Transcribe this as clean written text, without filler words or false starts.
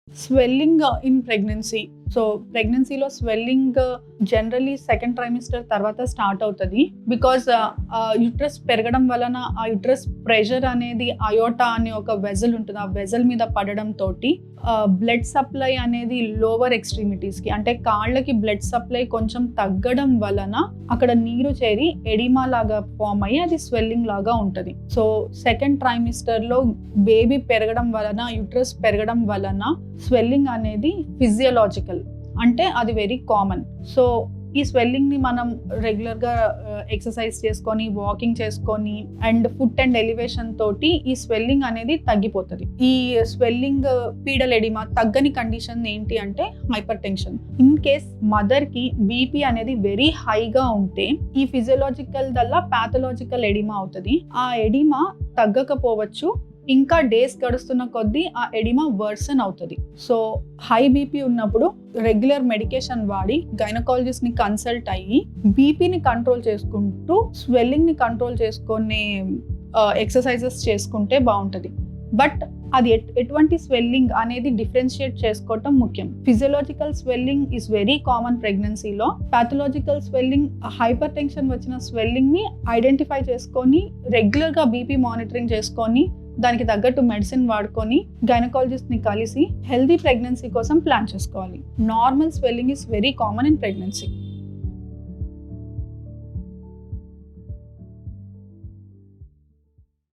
Swelling in pregnancy. So ప్రెగ్నెన్సీలో swelling generally second trimester తర్వాత start అవుతుంది. బికాజ్ యుట్రస్ పెరగడం వలన ఆ యుట్రస్ ప్రెషర్ అనేది అయోటా అనే ఒక వెజల్ ఉంటుంది, ఆ వెజల్ మీద పడడం తోటి బ్లడ్ సప్లై అనేది లోవర్ ఎక్స్ట్రీమిటీస్కి అంటే కాళ్ళకి బ్లడ్ సప్లై కొంచెం తగ్గడం వలన అక్కడ నీరు చేరి ఎడిమా లాగా ఫామ్ అయ్యి అది స్వెల్లింగ్ లాగా ఉంటుంది. సో సెకండ్ ట్రైమిస్టర్లో బేబీ పెరగడం వలన యుట్రస్ పెరగడం వలన స్వెల్లింగ్ అనేది ఫిజియలాజికల్, అంటే అది వెరీ కామన్. సో ఈ స్వెల్లింగ్ని మనం రెగ్యులర్గా ఎక్సర్సైజ్ చేసుకొని వాకింగ్ చేసుకొని అండ్ ఫుట్ అండ్ ఎలివేషన్ తోటి ఈ స్వెల్లింగ్ అనేది తగ్గిపోతుంది. ఈ స్వెల్లింగ్ పీడల్ ఎడిమా తగ్గని కండిషన్ ఏంటి అంటే హైపర్ టెన్షన్. ఇన్ కేస్ మదర్కి బీపీ అనేది వెరీ హైగా ఉంటే ఈ ఫిజియోలాజికల్ దల్లా ప్యాథలాజికల్ ఎడిమా అవుతుంది. ఆ ఎడిమా తగ్గకపోవచ్చు, ఇంకా డేస్ గడుస్తున్న కొద్దీ ఆ ఎడిమా వర్సన్ అవుతుంది. సో హై బీపీ ఉన్నప్పుడు రెగ్యులర్ మెడికేషన్ వాడి గైనకాలజిస్ట్ని కన్సల్ట్ అయ్యి బీపీని కంట్రోల్ చేసుకుంటూ స్వెల్లింగ్ని కంట్రోల్ చేసుకునే ఎక్సర్సైజెస్ చేసుకుంటే బాగుంటుంది. బట్ అది ఎటువంటి స్వెల్లింగ్ అనేది డిఫరెన్షియేట్ చేసుకోవటం ముఖ్యం. Physiological swelling is very common ప్రెగ్నెన్సీలో. ప్యాథలాజికల్ స్వెల్లింగ్ హైపర్ టెన్షన్ వచ్చిన స్వెల్లింగ్ని ఐడెంటిఫై చేసుకొని రెగ్యులర్గా బీపీ మానిటరింగ్ చేసుకొని దానికి తగ్గట్టు మెడిసిన్ వాడుకొని గైనకాలజిస్ట్ని కలిసి హెల్దీ ప్రెగ్నెన్సీ కోసం ప్లాన్ చేసుకోవాలి. Normal swelling is very common in pregnancy.